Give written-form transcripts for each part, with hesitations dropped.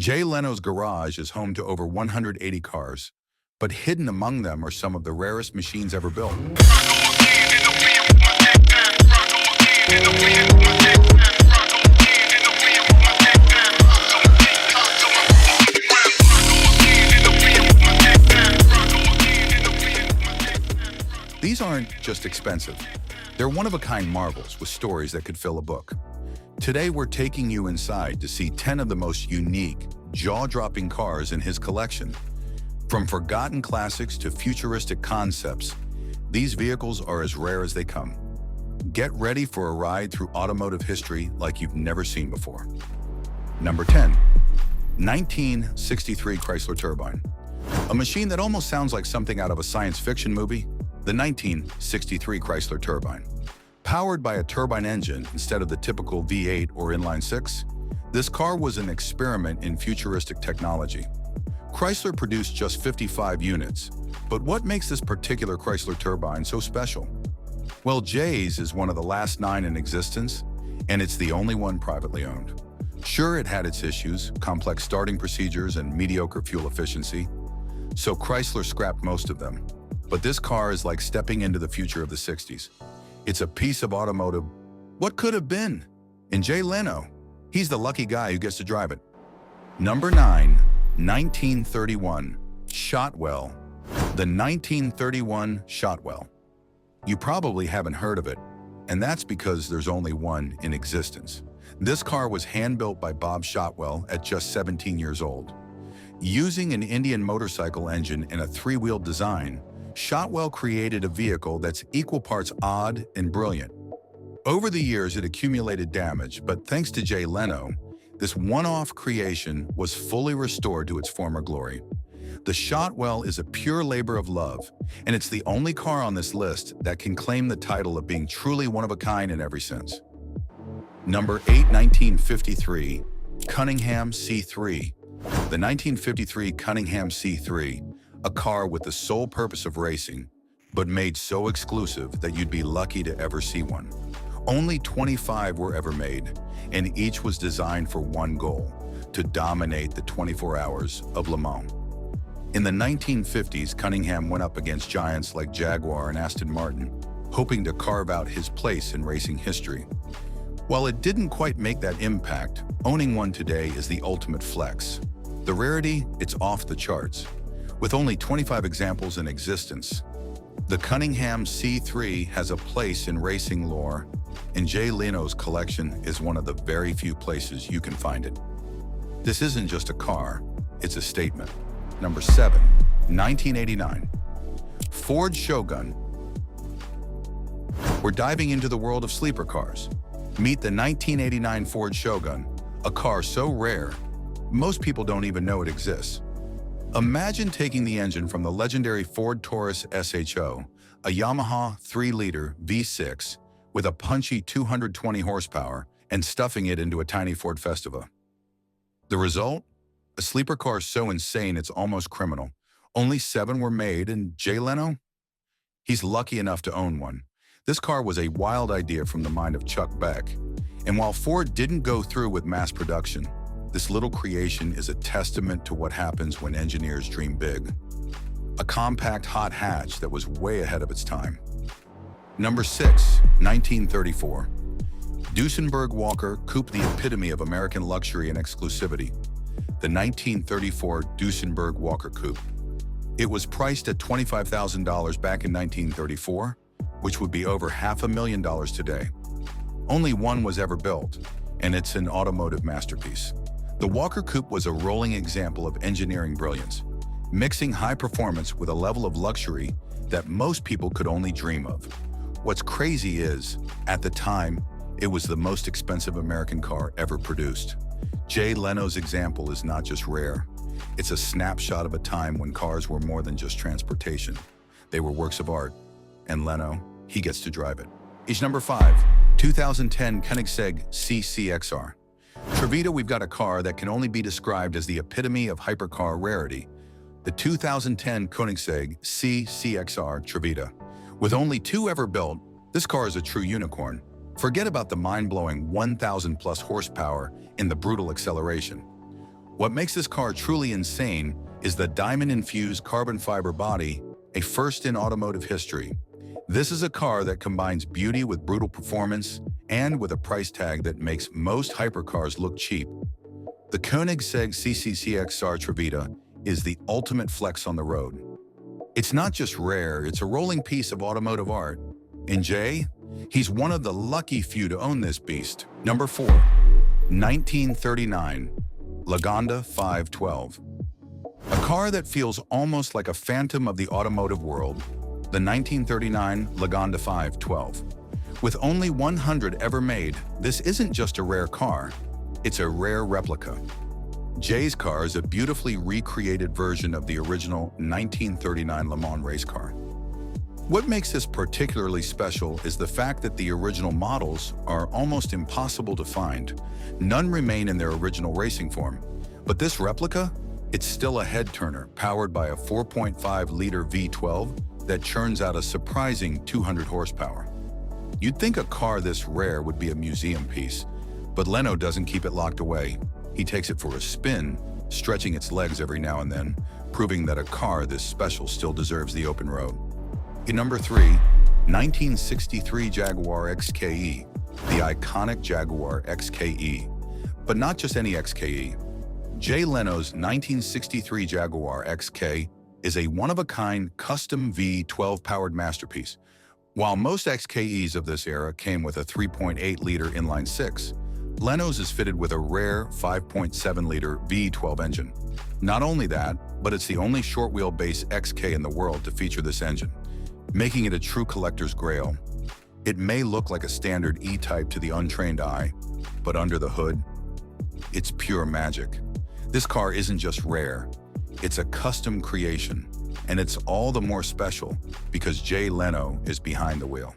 Jay Leno's garage is home to over 180 cars, but hidden among them are some of the rarest machines ever built. These aren't just expensive. They're one-of-a-kind marvels with stories that could fill a book. Today, we're taking you inside to see 10 of the most unique, jaw-dropping cars in his collection. From forgotten classics to futuristic concepts, these vehicles are as rare as they come. Get ready for a ride through automotive history like you've never seen before. Number 10. 1963 Chrysler Turbine. A machine that almost sounds like something out of a science fiction movie. The 1963 Chrysler Turbine. Powered by a turbine engine instead of the typical V8 or inline-six, this car was an experiment in futuristic technology. Chrysler produced just 55 units, but what makes this particular Chrysler turbine so special? Well, Jay's is one of the last 9 in existence, and it's the only one privately owned. Sure, it had its issues, complex starting procedures and mediocre fuel efficiency, so Chrysler scrapped most of them. But this car is like stepping into the future of the 60s. It's a piece of automotive. What could have been? And Jay Leno, he's the lucky guy who gets to drive it. Number 9, 1931 Shotwell. The 1931 Shotwell. You probably haven't heard of it, and that's because there's only one in existence. This car was hand-built by Bob Shotwell at just 17 years old. Using an Indian motorcycle engine and a 3-wheel design, Shotwell created a vehicle that's equal parts odd and brilliant. Over the years, it accumulated damage, but thanks to Jay Leno, this one-off creation was fully restored to its former glory. The Shotwell is a pure labor of love, and it's the only car on this list that can claim the title of being truly one of a kind in every sense. Number 8, 1953 Cunningham C3. The 1953 Cunningham C3, a car with the sole purpose of racing, but made so exclusive that you'd be lucky to ever see one. Only 25 were ever made, and each was designed for one goal: to dominate the 24 hours of Le Mans. In the 1950s, Cunningham went up against giants like Jaguar and Aston Martin, hoping to carve out his place in racing history. While it didn't quite make that impact, owning one today is the ultimate flex. The rarity, it's off the charts. With only 25 examples in existence, the Cunningham C3 has a place in racing lore, and Jay Leno's collection is one of the very few places you can find it. This isn't just a car, it's a statement. Number 7, 1989. Ford Shogun. We're diving into the world of sleeper cars. Meet the 1989 Ford Shogun, a car so rare, most people don't even know it exists. Imagine taking the engine from the legendary Ford Taurus SHO, a Yamaha 3-liter V6 with a punchy 220 horsepower, and stuffing it into a tiny Ford Festiva. The result? A sleeper car so insane it's almost criminal. Only 7 were made, and Jay Leno? He's lucky enough to own one. This car was a wild idea from the mind of Chuck Beck, and while Ford didn't go through with mass production, this little creation is a testament to what happens when engineers dream big. A compact hot hatch that was way ahead of its time. Number 6, 1934. Duesenberg Walker Coupe, the epitome of American luxury and exclusivity. The 1934 Duesenberg Walker Coupe. It was priced at $25,000 back in 1934, which would be over $500,000 today. Only one was ever built, and it's an automotive masterpiece. The Walker Coupe was a rolling example of engineering brilliance, mixing high performance with a level of luxury that most people could only dream of. What's crazy is, at the time, it was the most expensive American car ever produced. Jay Leno's example is not just rare, it's a snapshot of a time when cars were more than just transportation. They were works of art, and Leno, he gets to drive it. Number 5, 2010 Koenigsegg CCXR. Trevita, we've got a car that can only be described as the epitome of hypercar rarity. The 2010 Koenigsegg CCXR Trevita. With only 2 ever built, this car is a true unicorn. Forget about the mind-blowing 1,000 plus horsepower and the brutal acceleration. What makes this car truly insane is the diamond-infused carbon fiber body, a first in automotive history. This is a car that combines beauty with brutal performance and with a price tag that makes most hypercars look cheap. The Koenigsegg CCCX-R Trevita is the ultimate flex on the road. It's not just rare, it's a rolling piece of automotive art. And Jay, he's one of the lucky few to own this beast. Number 4, 1939 Lagonda 512. A car that feels almost like a phantom of the automotive world, the 1939 Lagonda 512. With only 100 ever made, this isn't just a rare car, it's a rare replica. Jay's car is a beautifully recreated version of the original 1939 Le Mans race car. What makes this particularly special is the fact that the original models are almost impossible to find. None remain in their original racing form. But this replica, it's still a head-turner powered by a 4.5-liter V12 that churns out a surprising 200 horsepower. You'd think a car this rare would be a museum piece, but Leno doesn't keep it locked away. He takes it for a spin, stretching its legs every now and then, proving that a car this special still deserves the open road. In number 3, 1963 Jaguar XKE, the iconic Jaguar XKE. But not just any XKE. Jay Leno's 1963 Jaguar XK is a one-of-a-kind custom V12-powered masterpiece. While most XKEs of this era came with a 3.8-liter inline-six, Leno's is fitted with a rare 5.7-liter V12 engine. Not only that, but it's the only short-wheelbase XK in the world to feature this engine, making it a true collector's grail. It may look like a standard E-Type to the untrained eye, but under the hood, it's pure magic. This car isn't just rare, it's a custom creation, and it's all the more special because Jay Leno is behind the wheel.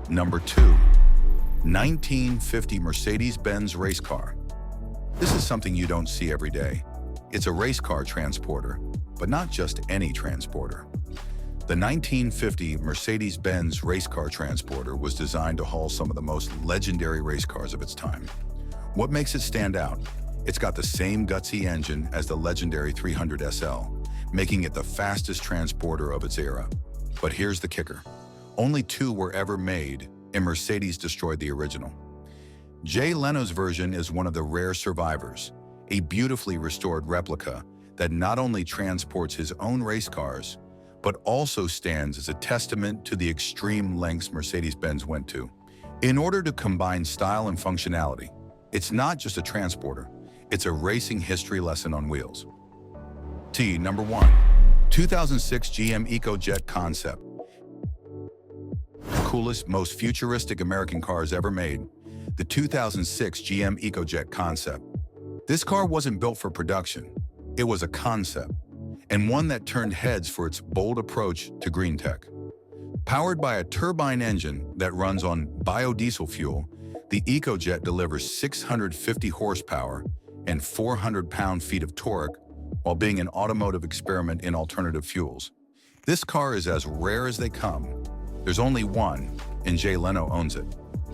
Number 2, 1950 Mercedes-Benz race car. This is something you don't see every day. It's a race car transporter, but not just any transporter. The 1950 Mercedes-Benz race car transporter was designed to haul some of the most legendary race cars of its time. What makes it stand out? It's got the same gutsy engine as the legendary 300 SL, making it the fastest transporter of its era. But here's the kicker. Only 2 were ever made, and Mercedes destroyed the original. Jay Leno's version is one of the rare survivors, a beautifully restored replica that not only transports his own race cars, but also stands as a testament to the extreme lengths Mercedes-Benz went to. In order to combine style and functionality, it's not just a transporter, it's a racing history lesson on wheels. Number 1, 2006 GM EcoJet Concept. Coolest, most futuristic American cars ever made, the 2006 GM EcoJet Concept. This car wasn't built for production, it was a concept, and one that turned heads for its bold approach to green tech. Powered by a turbine engine that runs on biodiesel fuel, the EcoJet delivers 650 horsepower and 400 pound-feet of torque while being an automotive experiment in alternative fuels. This car is as rare as they come. There's only one, and Jay Leno owns it.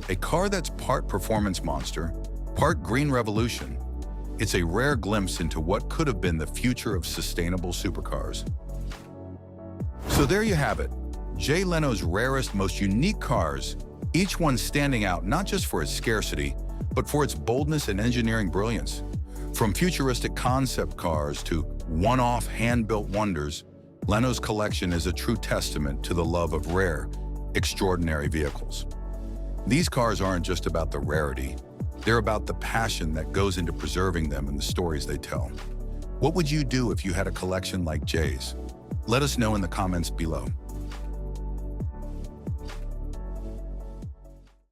A car that's part performance monster, part green revolution. It's a rare glimpse into what could have been the future of sustainable supercars. So there you have it, Jay Leno's rarest, most unique cars, each one standing out not just for its scarcity, but for its boldness and engineering brilliance. From futuristic concept cars to one-off hand-built wonders, Leno's collection is a true testament to the love of rare, extraordinary vehicles. These cars aren't just about the rarity, they're about the passion that goes into preserving them and the stories they tell. What would you do if you had a collection like Jay's? Let us know in the comments below.